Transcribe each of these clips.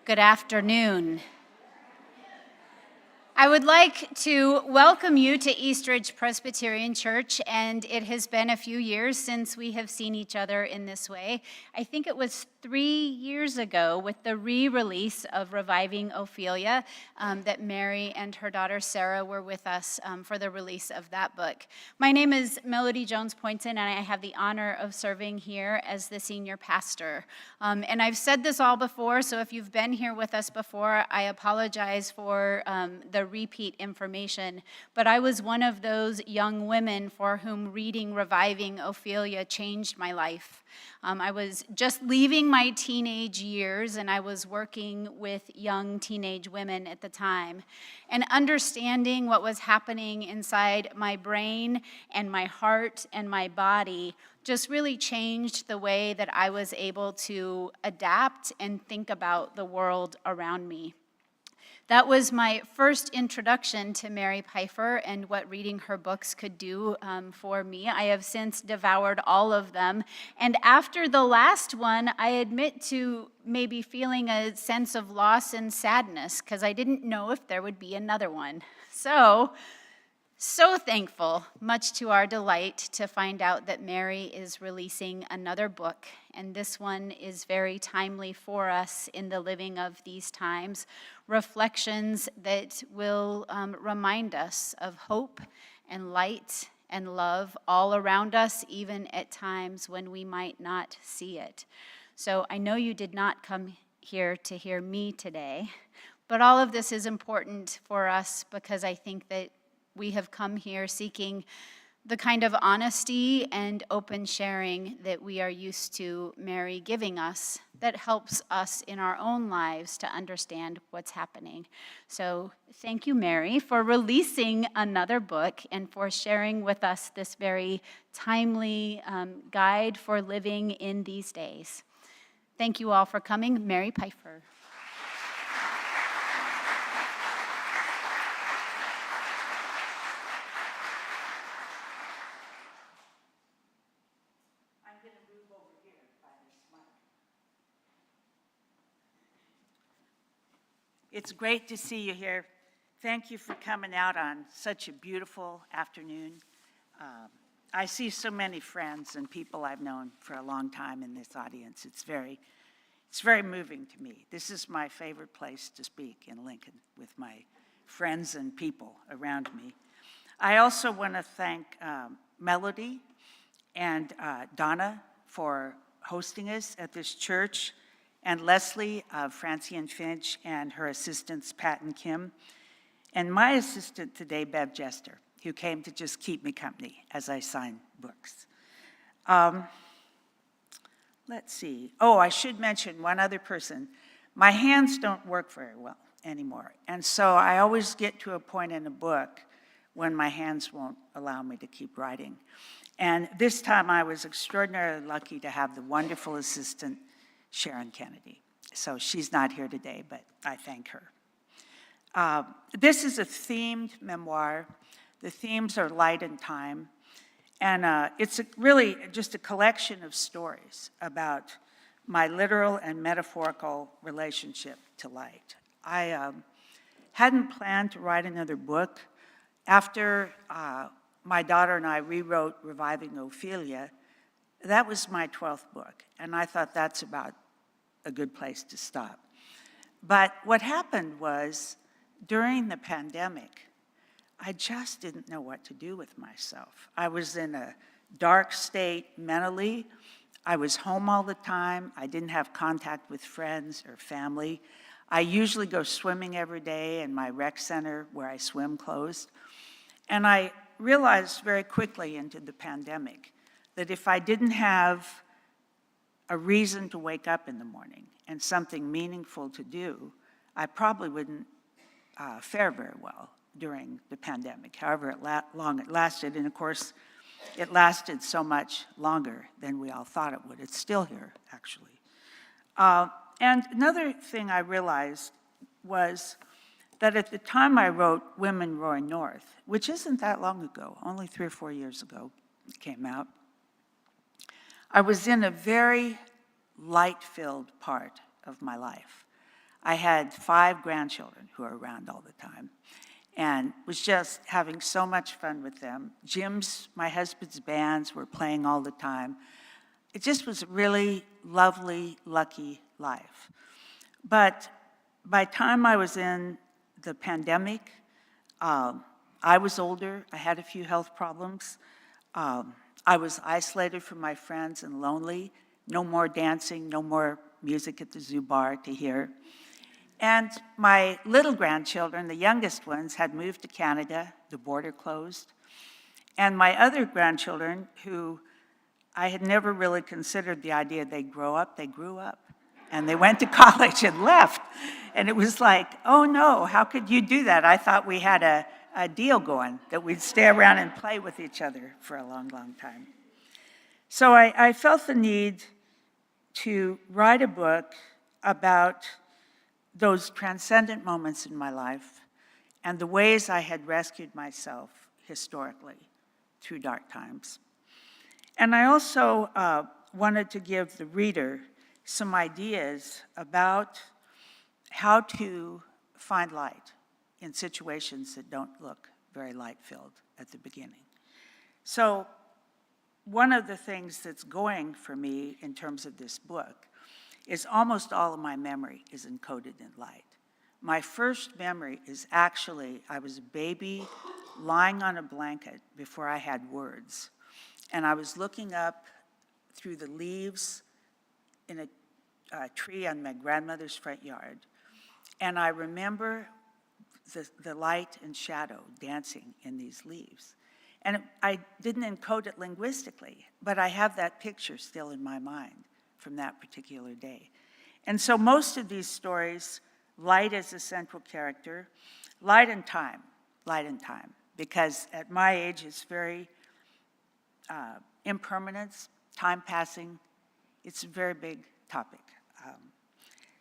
Good afternoon. I would like to welcome you to Eastridge Presbyterian Church, and it has been a few years since we have seen each other in this way. I think it was 3 years ago with the re-release of Reviving Ophelia that Mary and her daughter Sarah were with us for the release of that book. My name is Melody Jones-Poynton, and I have the honor of serving here as the senior pastor. And I've said this all before, so if you've been here with us before, I apologize for the repeat information, but I was one of those young women for whom reading Reviving Ophelia changed my life. I was just leaving my teenage years, and I was working with young teenage women at the time. And understanding what was happening inside my brain and my heart and my body just really changed the way that I was able to adapt and think about the world around me. That was my first introduction to Mary Pipher and what reading her books could do for me. I have since devoured all of them. And after the last one, I admit to maybe feeling a sense of loss and sadness because I didn't know if there would be another one. So thankful, much to our delight, to find out that Mary is releasing another book, and this one is very timely for us in the living of these times. Reflections that will remind us of hope and light and love all around us, even at times when we might not see it. So I know you did not come here to hear me today, but all of this is important for us because I think that we have come here seeking the kind of honesty and open sharing that we are used to Mary giving us that helps us in our own lives to understand what's happening. So thank you, Mary, for releasing another book and for sharing with us this very timely guide for living in these days. Thank you all for coming. Mary Pipher. It's great to see you here. Thank you for coming out on such a beautiful afternoon. I see so many friends and people I've known for a long time in this audience. It's very moving to me. This is my favorite place to speak in Lincoln with my friends and people around me. I also want to thank Melody and Donna for hosting us at this church, and Leslie of Francine Finch and her assistants, Pat and Kim, and my assistant today, Bev Jester, who came to just keep me company as I sign books. Let's see. Oh, I should mention one other person. My hands don't work very well anymore, and so I always get to a point in a book when my hands won't allow me to keep writing. And this time I was extraordinarily lucky to have the wonderful assistant, Sharon Kennedy. So she's not here today, but I thank her. This is a themed memoir. The themes are light and time. And it's really just a collection of stories about my literal and metaphorical relationship to light. I hadn't planned to write another book. After my daughter and I rewrote Reviving Ophelia, that was my 12th book, and I thought that's about a good place to stop. But what happened was, during the pandemic, I just didn't know what to do with myself. I was in a dark state mentally. I was home all the time. I didn't have contact with friends or family. I usually go swimming every day, and my rec center where I swim closed. And I realized very quickly into the pandemic that if I didn't have a reason to wake up in the morning and something meaningful to do, I probably wouldn't fare very well during the pandemic, however long it lasted. And of course, it lasted so much longer than we all thought it would. It's still here, actually. And another thing I realized was that at the time I wrote Women Roaring North, which isn't that long ago, only 3 or 4 years ago it came out, I was in a very light-filled part of my life. I had 5 grandchildren who were around all the time and was just having so much fun with them. Jim's, my husband's bands were playing all the time. It just was a really lovely, lucky life. But by the time I was in the pandemic, I was older, I had a few health problems. I was isolated from my friends and lonely. No more dancing, no more music at the zoo bar to hear. And my little grandchildren, the youngest ones, had moved to Canada, the border closed. And my other grandchildren, who I had never really considered the idea they'd grow up, they grew up. And they went to college and left. And it was like, oh no, how could you do that? I thought we had a deal going, that we'd stay around and play with each other for a long, long time. So I felt the need to write a book about those transcendent moments in my life and the ways I had rescued myself historically through dark times. And I also wanted to give the reader some ideas about how to find light in situations that don't look very light-filled at the beginning. So one of the things that's going for me in terms of this book is almost all of my memory is encoded in light. My first memory is actually, I was a baby lying on a blanket before I had words. And I was looking up through the leaves in a tree on my grandmother's front yard. And I remember the light and shadow dancing in these leaves. And I didn't encode it linguistically, but I have that picture still in my mind from that particular day. And so most of these stories, light is a central character, light and time, because at my age it's very impermanence, time passing, it's a very big topic.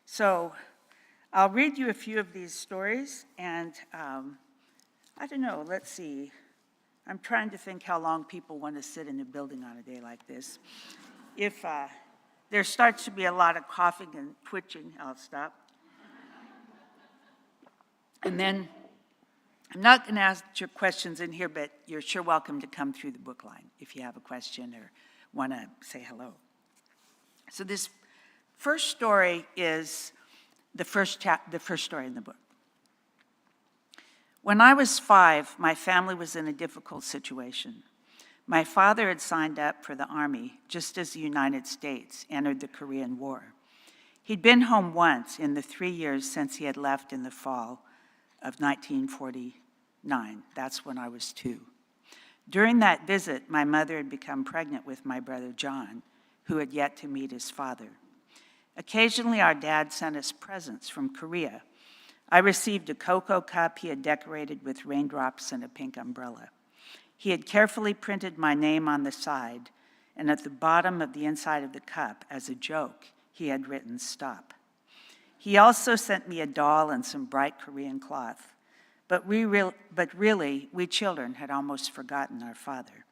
So I'll read you a few of these stories, and I don't know, let's see. I'm trying to think how long people want to sit in a building on a day like this. If there starts to be a lot of coughing and twitching, I'll stop. And then, I'm not going to ask your questions in here, but you're sure welcome to come through the book line if you have a question or want to say hello. So this first story is the first story in the book. When I was 5, my family was in a difficult situation. My father had signed up for the Army just as the United States entered the Korean War. He'd been home once in the 3 years since he had left in the fall of 1949. That's when I was 2. During that visit, my mother had become pregnant with my brother John, who had yet to meet his father. Occasionally, our dad sent us presents from Korea. I received a cocoa cup he had decorated with raindrops and a pink umbrella. He had carefully printed my name on the side, and at the bottom of the inside of the cup, as a joke, he had written, "Stop." He also sent me a doll and some bright Korean cloth. But really, we children had almost forgotten our father.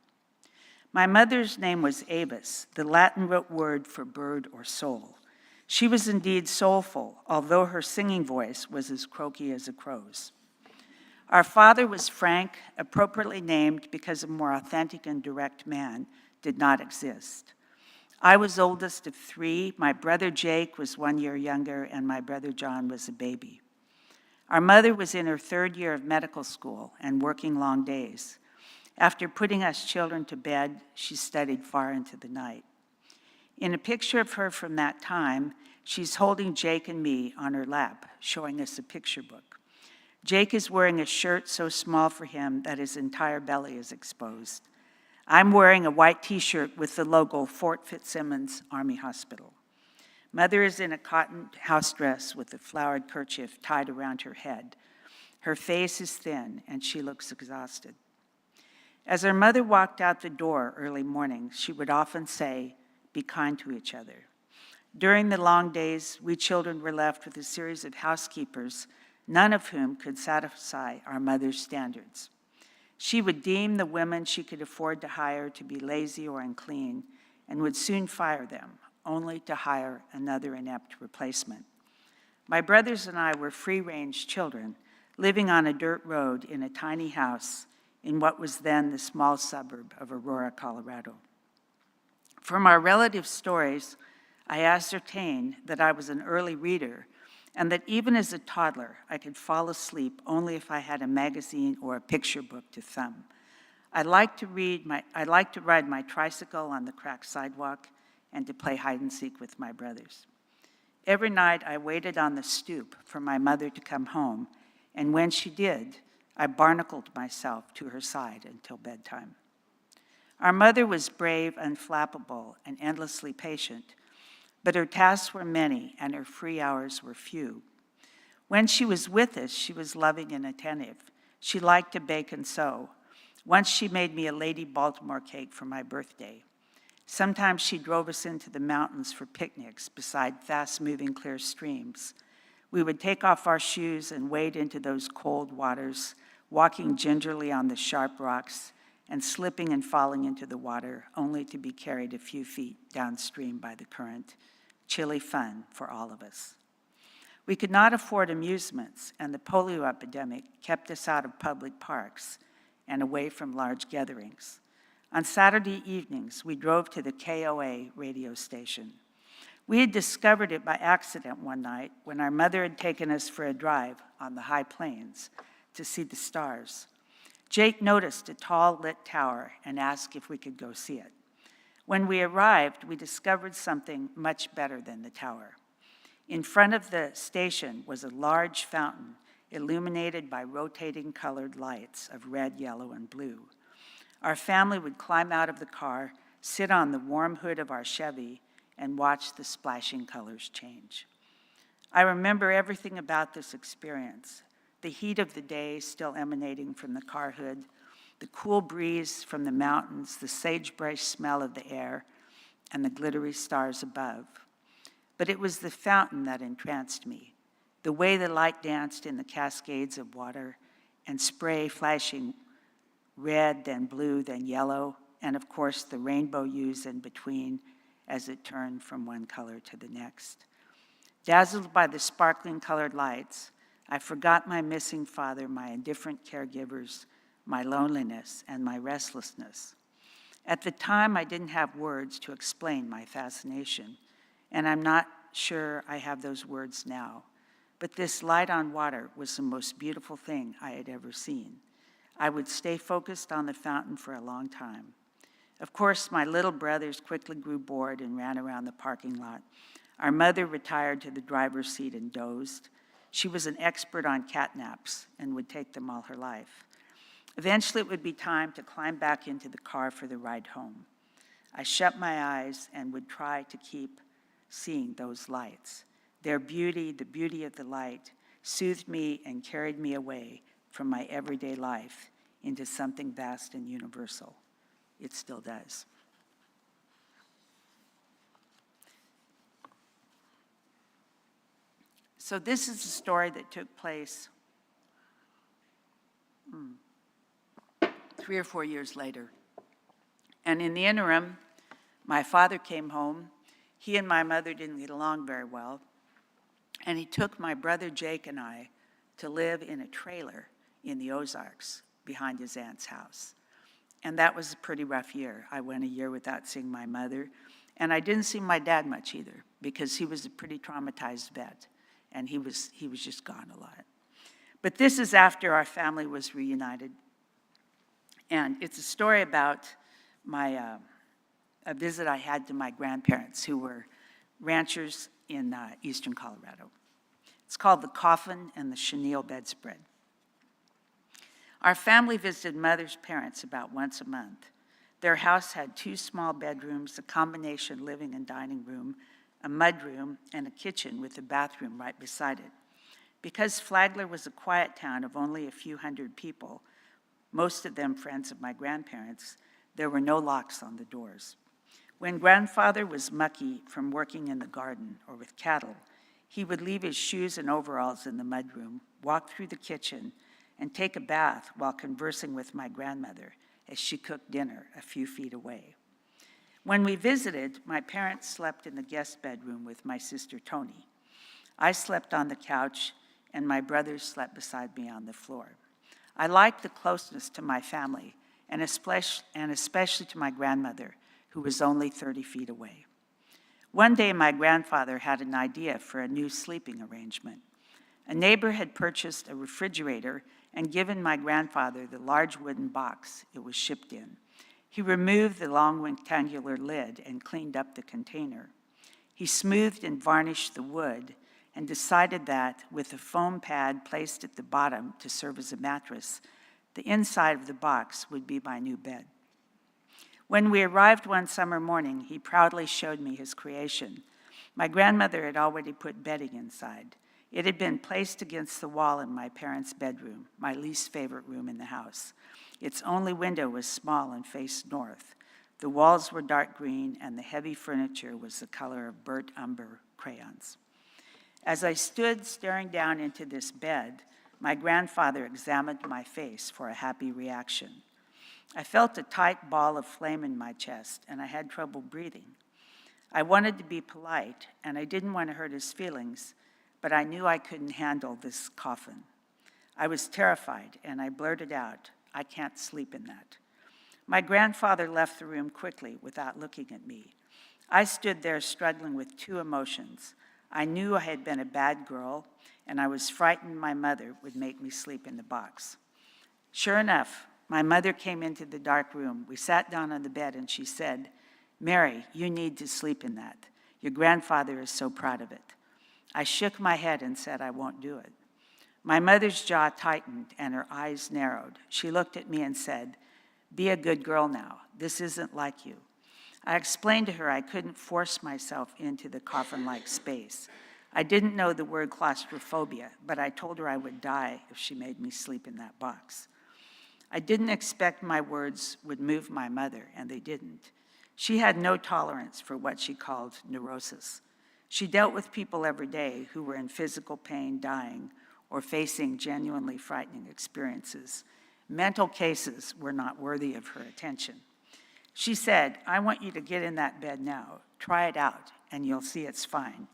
My mother's name was Avis, the Latin root word for bird or soul. She was indeed soulful, although her singing voice was as croaky as a crow's. Our father was Frank, appropriately named because a more authentic and direct man did not exist. I was oldest of 3. My brother Jake was 1 year younger, and my brother John was a baby. Our mother was in her 3rd year of medical school and working long days. After putting us children to bed, she studied far into the night. In a picture of her from that time, she's holding Jake and me on her lap, showing us a picture book. Jake is wearing a shirt so small for him that his entire belly is exposed. I'm wearing a white t-shirt with the logo Fort Fitzsimmons Army Hospital. Mother is in a cotton house dress with a flowered kerchief tied around her head. Her face is thin and she looks exhausted. As our mother walked out the door early mornings, she would often say, "Be kind to each other." During the long days, we children were left with a series of housekeepers, none of whom could satisfy our mother's standards. She would deem the women she could afford to hire to be lazy or unclean and would soon fire them, only to hire another inept replacement. My brothers and I were free-range children, living on a dirt road in a tiny house in what was then the small suburb of Aurora, Colorado. From our relative stories, I ascertained that I was an early reader and that even as a toddler, I could fall asleep only if I had a magazine or a picture book to thumb. I liked to ride my tricycle on the cracked sidewalk and to play hide and seek with my brothers. Every night, I waited on the stoop for my mother to come home, and when she did, I barnacled myself to her side until bedtime. Our mother was brave, unflappable, and endlessly patient, but her tasks were many and her free hours were few. When she was with us, she was loving and attentive. She liked to bake and sew. Once she made me a Lady Baltimore cake for my birthday. Sometimes she drove us into the mountains for picnics beside fast-moving clear streams. We would take off our shoes and wade into those cold waters, walking gingerly on the sharp rocks and slipping and falling into the water, only to be carried a few feet downstream by the current. Chilly fun for all of us. We could not afford amusements, and the polio epidemic kept us out of public parks and away from large gatherings. On Saturday evenings, we drove to the KOA radio station. We had discovered it by accident one night when our mother had taken us for a drive on the high plains to see the stars. Jake noticed a tall lit tower and asked if we could go see it. When we arrived, we discovered something much better than the tower. In front of the station was a large fountain illuminated by rotating colored lights of red, yellow, and blue. Our family would climb out of the car, sit on the warm hood of our Chevy, and watch the splashing colors change. I remember everything about this experience. The heat of the day still emanating from the car hood, the cool breeze from the mountains, the sagebrush smell of the air, and the glittery stars above. But it was the fountain that entranced me, the way the light danced in the cascades of water and spray flashing red, then blue, then yellow, and of course the rainbow hues in between as it turned from one color to the next. Dazzled by the sparkling colored lights, I forgot my missing father, my indifferent caregivers, my loneliness, and my restlessness. At the time, I didn't have words to explain my fascination, and I'm not sure I have those words now. But this light on water was the most beautiful thing I had ever seen. I would stay focused on the fountain for a long time. Of course, my little brothers quickly grew bored and ran around the parking lot. Our mother retired to the driver's seat and dozed. She was an expert on catnaps and would take them all her life. Eventually, it would be time to climb back into the car for the ride home. I shut my eyes and would try to keep seeing those lights. Their beauty, the beauty of the light, soothed me and carried me away from my everyday life into something vast and universal. It still does. So this is a story that took place 3 or 4 years later. And in the interim, my father came home. He and my mother didn't get along very well. And he took my brother Jake and I to live in a trailer in the Ozarks behind his aunt's house. And that was a pretty rough year. I went a year without seeing my mother. And I didn't see my dad much either, because he was a pretty traumatized vet. And he was just gone a lot. But this is after our family was reunited. And it's a story about a visit I had to my grandparents, who were ranchers in eastern Colorado. It's called The Coffin and the Chenille Bedspread. Our family visited Mother's parents about once a month. Their house had 2 small bedrooms, a combination living and dining room, a mudroom, and a kitchen with a bathroom right beside it. Because Flagler was a quiet town of only a few hundred people, most of them friends of my grandparents, there were no locks on the doors. When grandfather was mucky from working in the garden or with cattle, he would leave his shoes and overalls in the mudroom, walk through the kitchen, and take a bath while conversing with my grandmother as she cooked dinner a few feet away. When we visited, my parents slept in the guest bedroom with my sister Tony. I slept on the couch, and my brothers slept beside me on the floor. I liked the closeness to my family, and especially to my grandmother, who was only 30 feet away. One day, my grandfather had an idea for a new sleeping arrangement. A neighbor had purchased a refrigerator and given my grandfather the large wooden box it was shipped in. He removed the long rectangular lid and cleaned up the container. He smoothed and varnished the wood and decided that, with a foam pad placed at the bottom to serve as a mattress, the inside of the box would be my new bed. When we arrived one summer morning, he proudly showed me his creation. My grandmother had already put bedding inside. It had been placed against the wall in my parents' bedroom, my least favorite room in the house. Its only window was small and faced north. The walls were dark green, and the heavy furniture was the color of burnt umber crayons. As I stood staring down into this bed, my grandfather examined my face for a happy reaction. I felt a tight ball of flame in my chest, and I had trouble breathing. I wanted to be polite, and I didn't want to hurt his feelings, but I knew I couldn't handle this coffin. I was terrified, and I blurted out, "I can't sleep in that." My grandfather left the room quickly without looking at me. I stood there struggling with two emotions. I knew I had been a bad girl, and I was frightened my mother would make me sleep in the box. Sure enough, my mother came into the dark room. We sat down on the bed, and she said, "Mary, you need to sleep in that. Your grandfather is so proud of it." I shook my head and said, "I won't do it." My mother's jaw tightened, and her eyes narrowed. She looked at me and said, "Be a good girl now. This isn't like you." I explained to her I couldn't force myself into the coffin-like space. I didn't know the word claustrophobia, but I told her I would die if she made me sleep in that box. I didn't expect my words would move my mother, and they didn't. She had no tolerance for what she called neurosis. She dealt with people every day who were in physical pain, dying, or facing genuinely frightening experiences. Mental cases were not worthy of her attention. She said, "I want you to get in that bed now. Try it out, and you'll see it's fine."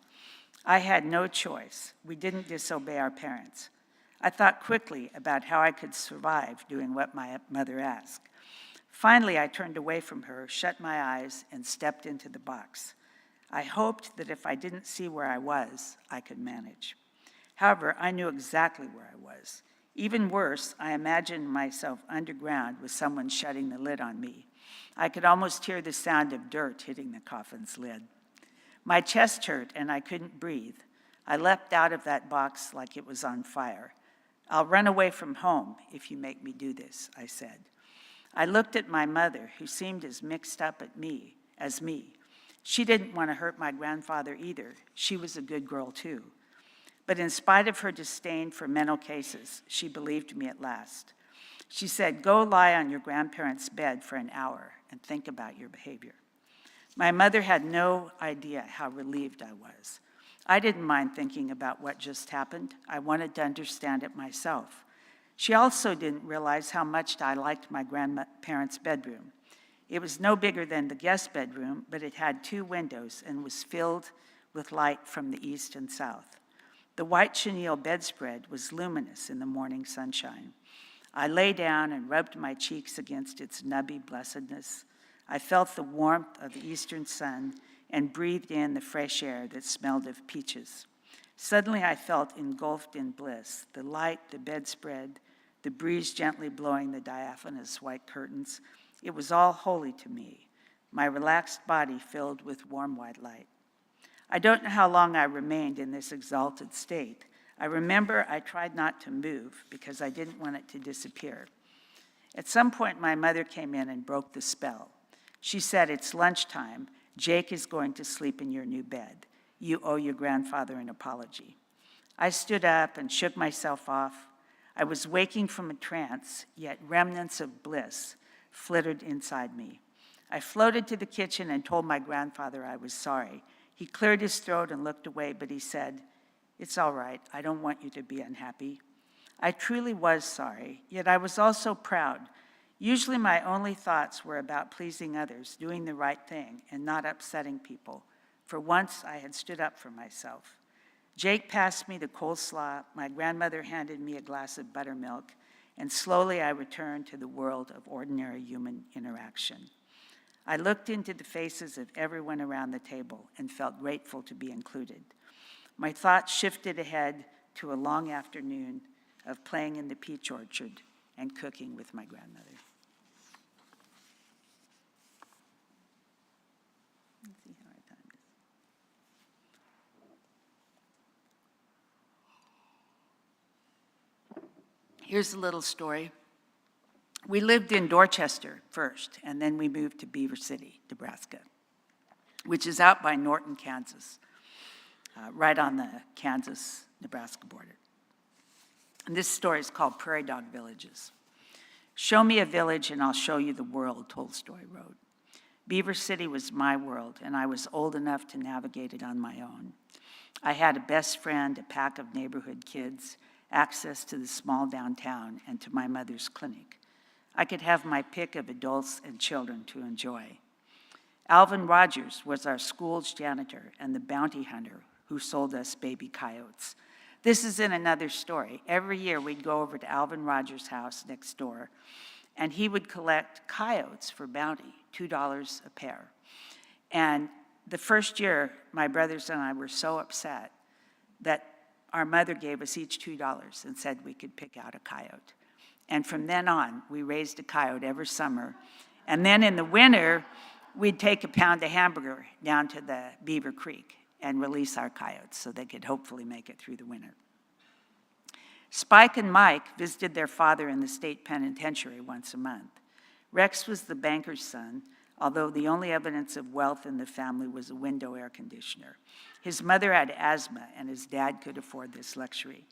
I had no choice. We didn't disobey our parents. I thought quickly about how I could survive doing what my mother asked. Finally, I turned away from her, shut my eyes, and stepped into the box. I hoped that if I didn't see where I was, I could manage. However, I knew exactly where I was. Even worse, I imagined myself underground with someone shutting the lid on me. I could almost hear the sound of dirt hitting the coffin's lid. My chest hurt, and I couldn't breathe. I leapt out of that box like it was on fire. "I'll run away from home if you make me do this," I said. I looked at my mother, who seemed as mixed up as me. She didn't want to hurt my grandfather either. She was a good girl, too. But in spite of her disdain for mental cases, she believed me at last. She said, "Go lie on your grandparents' bed for an hour and think about your behavior." My mother had no idea how relieved I was. I didn't mind thinking about what just happened. I wanted to understand it myself. She also didn't realize how much I liked my grandparents' bedroom. It was no bigger than the guest bedroom, but it had 2 windows and was filled with light from the east and south. The white chenille bedspread was luminous in the morning sunshine. I lay down and rubbed my cheeks against its nubby blessedness. I felt the warmth of the eastern sun and breathed in the fresh air that smelled of peaches. Suddenly I felt engulfed in bliss, the light, the bedspread, the breeze gently blowing the diaphanous white curtains. It was all holy to me, my relaxed body filled with warm white light. I don't know how long I remained in this exalted state. I remember I tried not to move because I didn't want it to disappear. At some point, my mother came in and broke the spell. She said, "It's lunchtime. Jake is going to sleep in your new bed. You owe your grandfather an apology." I stood up and shook myself off. I was waking from a trance, yet remnants of bliss flittered inside me. I floated to the kitchen and told my grandfather I was sorry. He cleared his throat and looked away, but he said, "It's all right. I don't want you to be unhappy." I truly was sorry, yet I was also proud. Usually my only thoughts were about pleasing others, doing the right thing, and not upsetting people. For once, I had stood up for myself. Jake passed me the coleslaw, my grandmother handed me a glass of buttermilk, and slowly I returned to the world of ordinary human interaction. I looked into the faces of everyone around the table and felt grateful to be included. My thoughts shifted ahead to a long afternoon of playing in the peach orchard and cooking with my grandmother. Let's see how our time is. Here's a little story. We lived in Dorchester first, and then we moved to Beaver City, Nebraska, which is out by Norton, Kansas, right on the Kansas-Nebraska border. And this story is called Prairie Dog Villages. Show me a village and I'll show you the world, Tolstoy Road. Beaver City was my world, and I was old enough to navigate it on my own. I had a best friend, a pack of neighborhood kids, access to the small downtown, and to my mother's clinic. I could have my pick of adults and children to enjoy. Alvin Rogers was our school's janitor and the bounty hunter who sold us baby coyotes. This is in another story. Every year we'd go over to Alvin Rogers' house next door, and he would collect coyotes for bounty, $2 a pair. And the first year, my brothers and I were so upset that our mother gave us each $2 and said we could pick out a coyote. And from then on, we raised a coyote every summer. And then in the winter, we'd take a pound of hamburger down to the Beaver Creek and release our coyotes so they could hopefully make it through the winter. Spike and Mike visited their father in the state penitentiary once a month. Rex was the banker's son, although the only evidence of wealth in the family was a window air conditioner. His mother had asthma, and his dad could afford this luxury.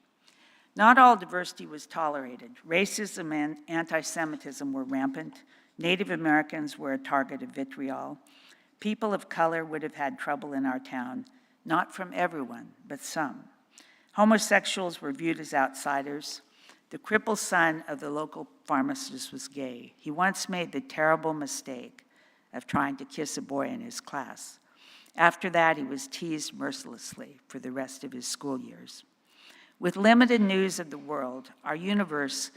Not all diversity was tolerated. Racism and anti-Semitism were rampant. Native Americans were a target of vitriol. People of color would have had trouble in our town, not from everyone, but some. Homosexuals were viewed as outsiders. The crippled son of the local pharmacist was gay. He once made the terrible mistake of trying to kiss a boy in his class. After that, he was teased mercilessly for the rest of his school years. With limited news of the world, our universe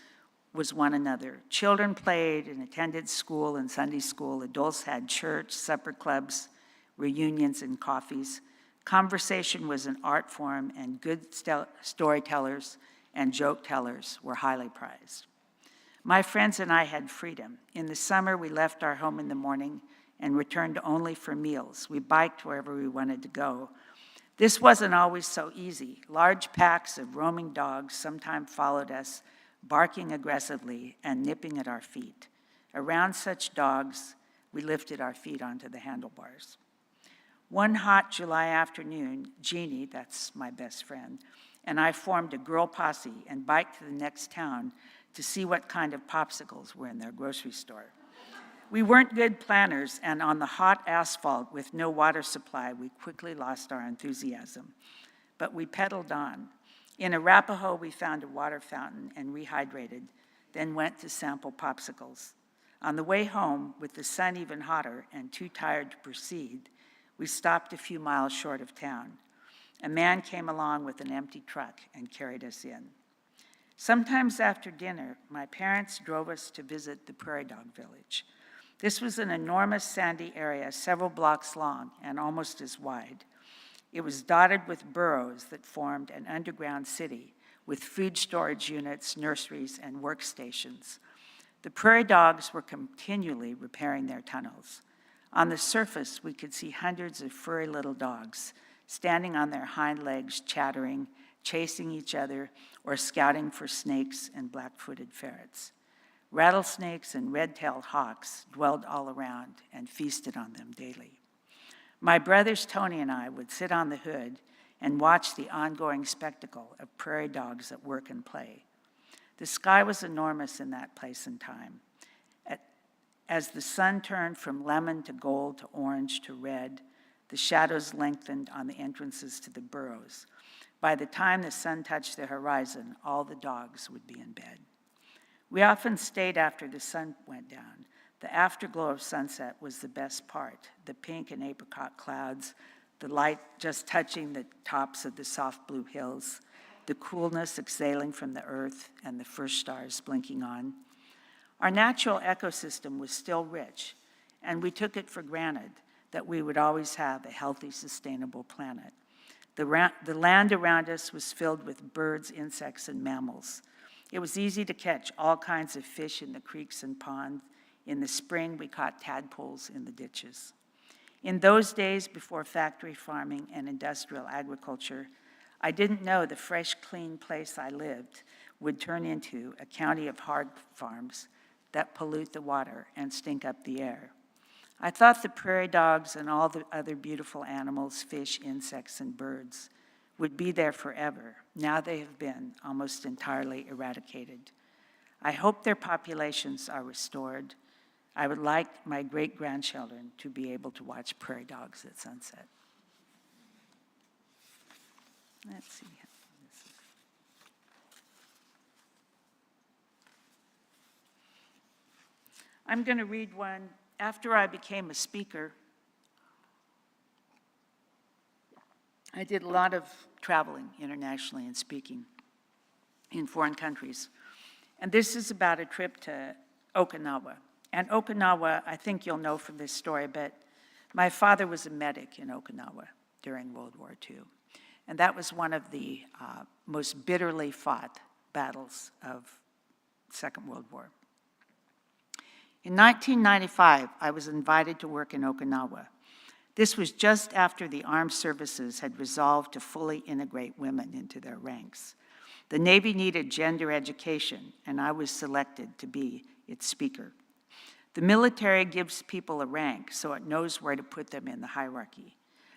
was one another. Children played and attended school and Sunday school. Adults had church, supper clubs, reunions, and coffees. Conversation was an art form, and good storytellers and joke tellers were highly prized. My friends and I had freedom. In the summer, we left our home in the morning and returned only for meals. We biked wherever we wanted to go. This wasn't always so easy. Large packs of roaming dogs sometimes followed us, barking aggressively and nipping at our feet. Around such dogs, we lifted our feet onto the handlebars. One hot July afternoon, Jeannie, that's my best friend, and I formed a girl posse and biked to the next town to see what kind of popsicles were in their grocery store. We weren't good planners, and on the hot asphalt with no water supply, we quickly lost our enthusiasm. But we pedaled on. In Arapahoe, we found a water fountain and rehydrated, then went to sample popsicles. On the way home, with the sun even hotter and too tired to proceed, we stopped a few miles short of town. A man came along with an empty truck and carried us in. Sometimes after dinner, my parents drove us to visit the Prairie Dog Village. This was an enormous sandy area, several blocks long and almost as wide. It was dotted with burrows that formed an underground city with food storage units, nurseries, and workstations. The prairie dogs were continually repairing their tunnels. On the surface, we could see hundreds of furry little dogs standing on their hind legs, chattering, chasing each other, or scouting for snakes and black-footed ferrets. Rattlesnakes and red-tailed hawks dwelled all around and feasted on them daily. My brothers Tony and I would sit on the hood and watch the ongoing spectacle of prairie dogs at work and play. The sky was enormous in that place and time. As the sun turned from lemon to gold to orange to red, the shadows lengthened on the entrances to the burrows. By the time the sun touched the horizon, all the dogs would be in bed. We often stayed after the sun went down. The afterglow of sunset was the best part, the pink and apricot clouds, the light just touching the tops of the soft blue hills, the coolness exhaling from the earth, and the first stars blinking on. Our natural ecosystem was still rich, and we took it for granted that we would always have a healthy, sustainable planet. The land around us was filled with birds, insects, and mammals. It was easy to catch all kinds of fish in the creeks and ponds. In the spring, we caught tadpoles in the ditches. In those days before factory farming and industrial agriculture, I didn't know the fresh, clean place I lived would turn into a county of hog farms that pollute the water and stink up the air. I thought the prairie dogs and all the other beautiful animals, fish, insects, and birds would be there forever. Now they have been almost entirely eradicated. I hope their populations are restored. I would like my great-grandchildren to be able to watch prairie dogs at sunset. Let's see. I'm going to read one. After I became a speaker, I did a lot of traveling internationally and speaking in foreign countries. And this is about a trip to Okinawa. And Okinawa, I think you'll know from this story, but my father was a medic in Okinawa during World War II. And that was one of the most bitterly fought battles of Second World War. In 1995, I was invited to work in Okinawa. This was just after the armed services had resolved to fully integrate women into their ranks. The Navy needed gender education, and I was selected to be its speaker. The military gives people a rank so it knows where to put them in the hierarchy.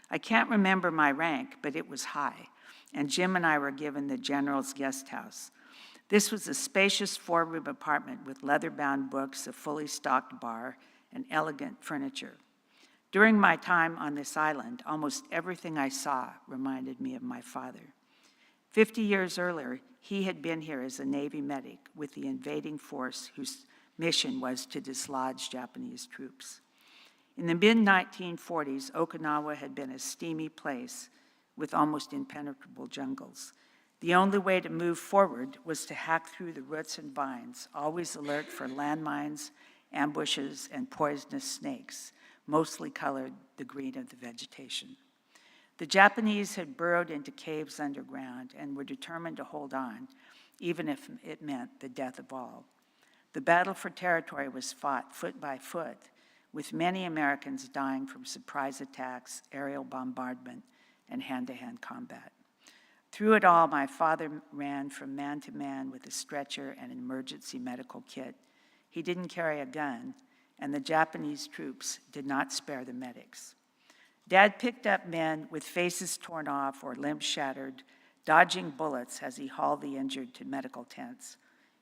I can't remember my rank, but it was high, and Jim and I were given the general's guest house. This was a spacious four-room apartment with leather-bound books, a fully stocked bar, and elegant furniture. During my time on this island, almost everything I saw reminded me of my father. 50 years earlier, he had been here as a Navy medic with the invading force whose mission was to dislodge Japanese troops. In the mid-1940s, Okinawa had been a steamy place with almost impenetrable jungles. The only way to move forward was to hack through the roots and vines, always alert for landmines, ambushes, and poisonous snakes, mostly colored the green of the vegetation. The Japanese had burrowed into caves underground and were determined to hold on, even if it meant the death of all. The battle for territory was fought foot by foot, with many Americans dying from surprise attacks, aerial bombardment, and hand-to-hand combat. Through it all, my father ran from man to man with a stretcher and an emergency medical kit. He didn't carry a gun, and the Japanese troops did not spare the medics. Dad picked up men with faces torn off or limbs shattered, dodging bullets as he hauled the injured to medical tents.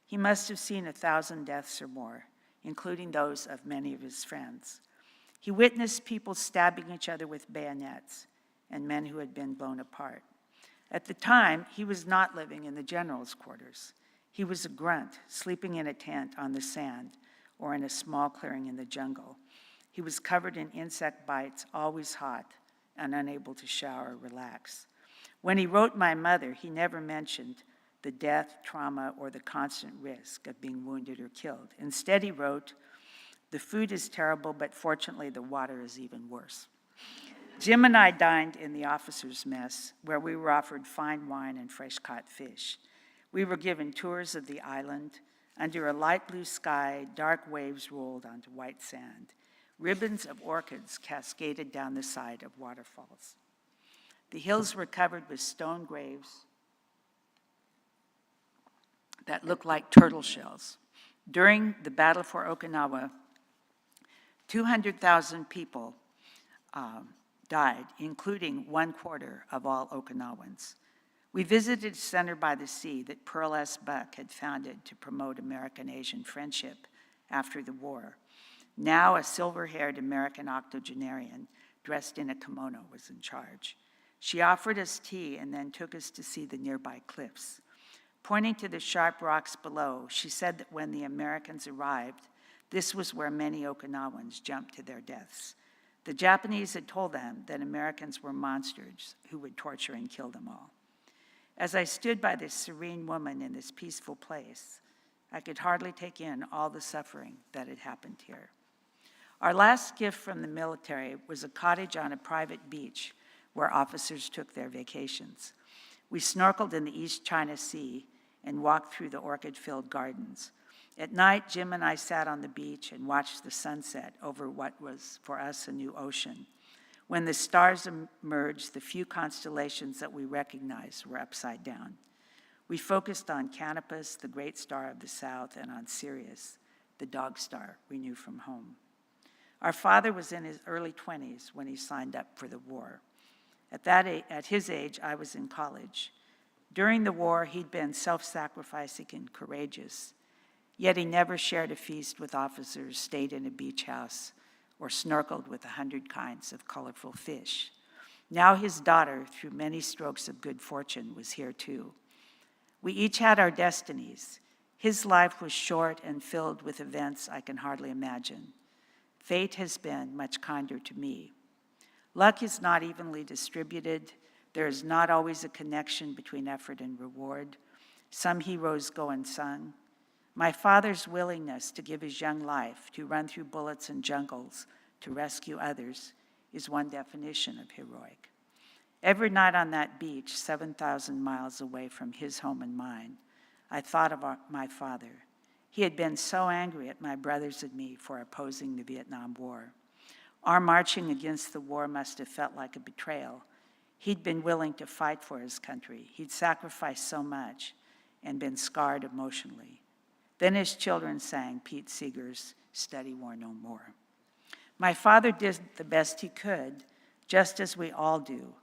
He must have seen 1,000 deaths or more, including those of many of his friends. He witnessed people stabbing each other with bayonets and men who had been blown apart. At the time, he was not living in the general's quarters. He was a grunt, sleeping in a tent on the sand or in a small clearing in the jungle. He was covered in insect bites, always hot, and unable to shower or relax. When he wrote my mother, he never mentioned the death, trauma, or the constant risk of being wounded or killed. Instead, he wrote, "The food is terrible, but fortunately the water is even worse." Jim and I dined in the officers' mess, where we were offered fine wine and fresh-caught fish. We were given tours of the island. Under a light blue sky, dark waves rolled onto white sand. Ribbons of orchids cascaded down the side of waterfalls. The hills were covered with stone graves that looked like turtle shells. During the battle for Okinawa, 200,000 people died, including 1/4 of all Okinawans. We visited a center by the sea that Pearl S. Buck had founded to promote American-Asian friendship after the war. Now a silver-haired American octogenarian dressed in a kimono was in charge. She offered us tea and then took us to see the nearby cliffs. Pointing to the sharp rocks below, she said that when the Americans arrived, this was where many Okinawans jumped to their deaths. The Japanese had told them that Americans were monsters who would torture and kill them all. As I stood by this serene woman in this peaceful place, I could hardly take in all the suffering that had happened here. Our last gift from the military was a cottage on a private beach where officers took their vacations. We snorkeled in the East China Sea and walked through the orchid-filled gardens. At night, Jim and I sat on the beach and watched the sunset over what was, for us, a new ocean. When the stars emerged, the few constellations that we recognized were upside down. We focused on Canopus, the great star of the south, and on Sirius, the dog star we knew from home. Our father was in his early 20s when he signed up for the war. At his age, I was in college. During the war, he'd been self-sacrificing and courageous, yet he never shared a feast with officers, stayed in a beach house, or snorkeled with 100 kinds of colorful fish. Now his daughter, through many strokes of good fortune, was here too. We each had our destinies. His life was short and filled with events I can hardly imagine. Fate has been much kinder to me. Luck is not evenly distributed. There is not always a connection between effort and reward. Some heroes go unsung. My father's willingness to give his young life, to run through bullets and jungles, to rescue others, is one definition of heroic. Every night on that beach, 7,000 miles away from his home and mine, I thought of my father. He had been so angry at my brothers and me for opposing the Vietnam War. Our marching against the war must have felt like a betrayal. He'd been willing to fight for his country. He'd sacrificed so much and been scarred emotionally. Then his children sang Pete Seeger's Steady War No More. My father did the best he could, just as we all do.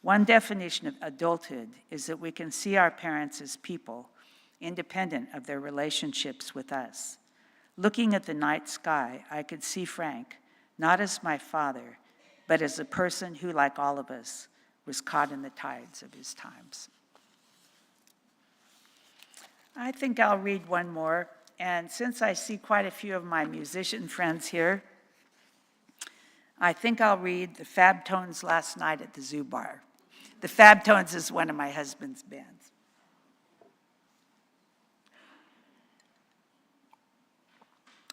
One definition of adulthood is that we can see our parents as people, independent of their relationships with us. Looking at the night sky, I could see Frank, not as my father, but as a person who, like all of us, was caught in the tides of his times. I think I'll read one more, and since I see quite a few of my musician friends here, I think I'll read the Fab Tones Last Night at the Zoo Bar. The Fab Tones is one of my husband's bands.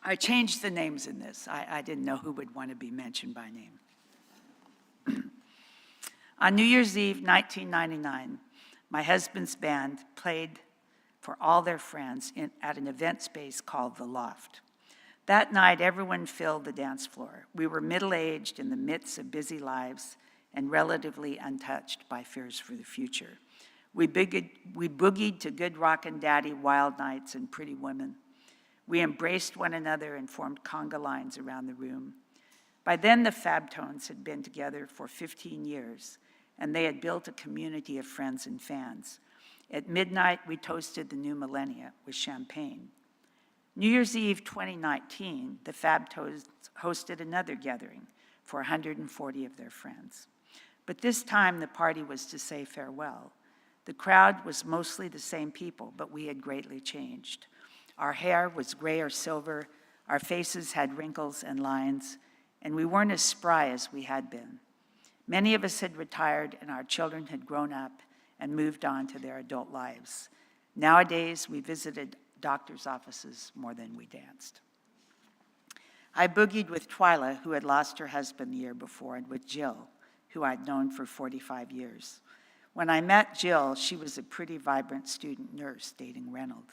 I changed the names in this. I didn't know who would want to be mentioned by name. On New Year's Eve, 1999, my husband's band played for all their friends at an event space called The Loft. That night, everyone filled the dance floor. We were middle-aged in the midst of busy lives and relatively untouched by fears for the future. We boogied to good rockin' daddy, Wild Nights, and Pretty Women. We embraced one another and formed conga lines around the room. By then, the Fab Tones had been together for 15 years, and they had built a community of friends and fans. At midnight, we toasted the new millennia with champagne. New Year's Eve 2019, the Fab Tones hosted another gathering for 140 of their friends. But this time, the party was to say farewell. The crowd was mostly the same people, but we had greatly changed. Our hair was gray or silver, our faces had wrinkles and lines, and we weren't as spry as we had been. Many of us had retired, and our children had grown up and moved on to their adult lives. Nowadays, we visited doctors' offices more than we danced. I boogied with Twyla, who had lost her husband the year before, and with Jill, who I'd known for 45 years. When I met Jill, she was a pretty vibrant student nurse dating Reynold,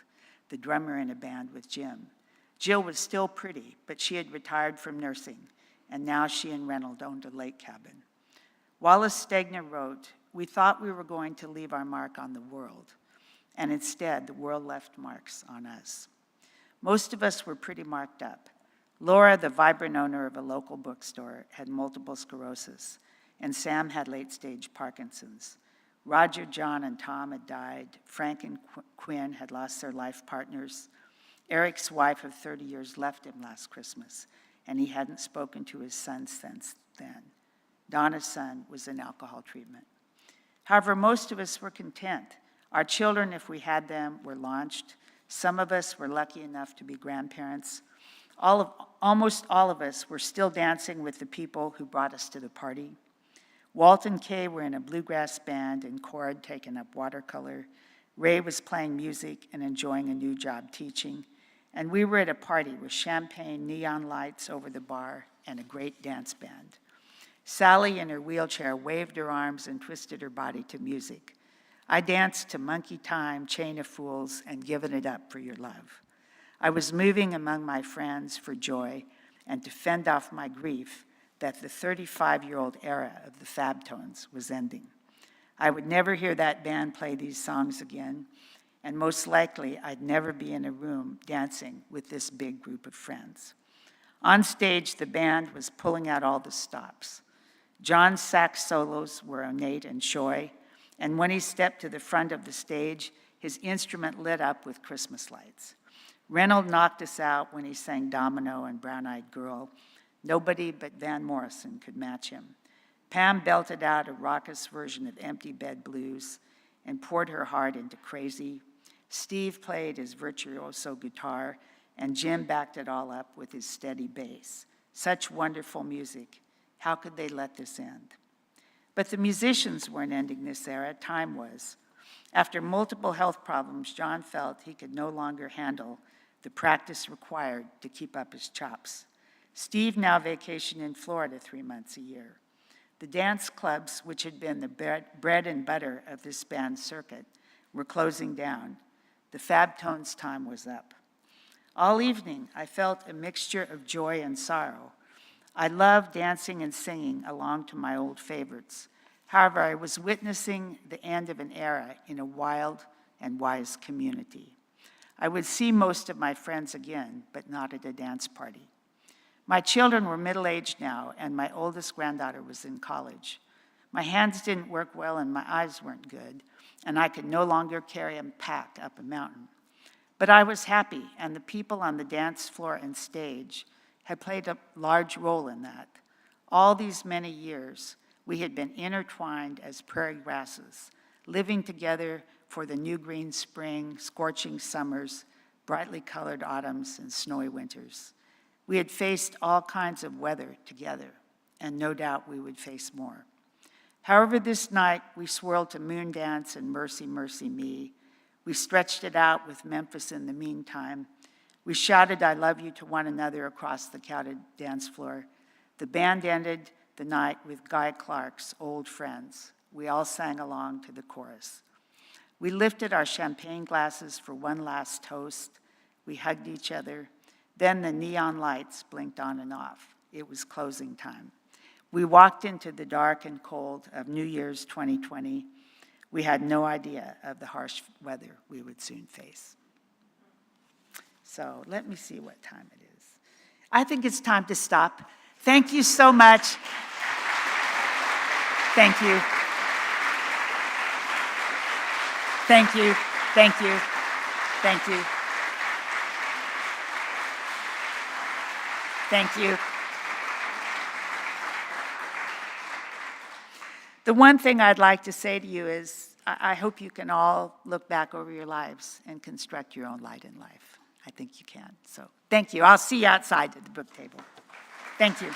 the drummer in a band with Jim. Jill was still pretty, but she had retired from nursing, and now she and Reynold owned a lake cabin. Wallace Stegner wrote, "We thought we were going to leave our mark on the world, and instead the world left marks on us." Most of us were pretty marked up. Laura, the vibrant owner of a local bookstore, had multiple sclerosis, and Sam had late-stage Parkinson's. Roger, John, and Tom had died. Frank and Quinn had lost their life partners. Eric's wife of 30 years left him last Christmas, and he hadn't spoken to his son since then. Donna's son was in alcohol treatment. However, most of us were content. Our children, if we had them, were launched. Some of us were lucky enough to be grandparents. Almost all of us were still dancing with the people who brought us to the party. Walt and Kay were in a bluegrass band and Cora had taken up watercolor. Ray was playing music and enjoying a new job teaching. And we were at a party with champagne, neon lights over the bar, and a great dance band. Sally in her wheelchair waved her arms and twisted her body to music. I danced to Monkey Time, Chain of Fools, and Giving It Up for Your Love. I was moving among my friends for joy and to fend off my grief that the 35-year-old era of the Fab Tones was ending. I would never hear that band play these songs again, and most likely I'd never be in a room dancing with this big group of friends. On stage, the band was pulling out all the stops. John's sax solos were ornate and showy, and when he stepped to the front of the stage, his instrument lit up with Christmas lights. Reynolds knocked us out when he sang Domino and Brown Eyed Girl. Nobody but Van Morrison could match him. Pam belted out a raucous version of Empty Bed Blues and poured her heart into Crazy. Steve played his virtuoso guitar, and Jim backed it all up with his steady bass. Such wonderful music. How could they let this end? But the musicians weren't ending this era, time was. After multiple health problems, John felt he could no longer handle the practice required to keep up his chops. Steve now vacationed in Florida 3 months a year. The dance clubs, which had been the bread and butter of this band's circuit, were closing down. The Fab Tones' time was up. All evening, I felt a mixture of joy and sorrow. I loved dancing and singing along to my old favorites. However, I was witnessing the end of an era in a wild and wise community. I would see most of my friends again, but not at a dance party. My children were middle-aged now, and my oldest granddaughter was in college. My hands didn't work well and my eyes weren't good, and I could no longer carry a pack up a mountain. But I was happy, and the people on the dance floor and stage had played a large role in that. All these many years, we had been intertwined as prairie grasses, living together for the new green spring, scorching summers, brightly colored autumns, and snowy winters. We had faced all kinds of weather together, and no doubt we would face more. However, this night, we swirled to Moon Dance and Mercy, Mercy Me. We stretched it out with Memphis in the meantime. We shouted I love you to one another across the crowded dance floor. The band ended the night with Guy Clark's Old Friends. We all sang along to the chorus. We lifted our champagne glasses for one last toast. We hugged each other. Then the neon lights blinked on and off. It was closing time. We walked into the dark and cold of New Year's 2020. We had no idea of the harsh weather we would soon face. So let me see what time it is. I think it's time to stop. Thank you so much. Thank you. Thank you. Thank you. Thank you. Thank you. The one thing I'd like to say to you is I hope you can all look back over your lives and construct your own light in life. I think you can. So thank you. I'll see you outside at the book table. Thank you.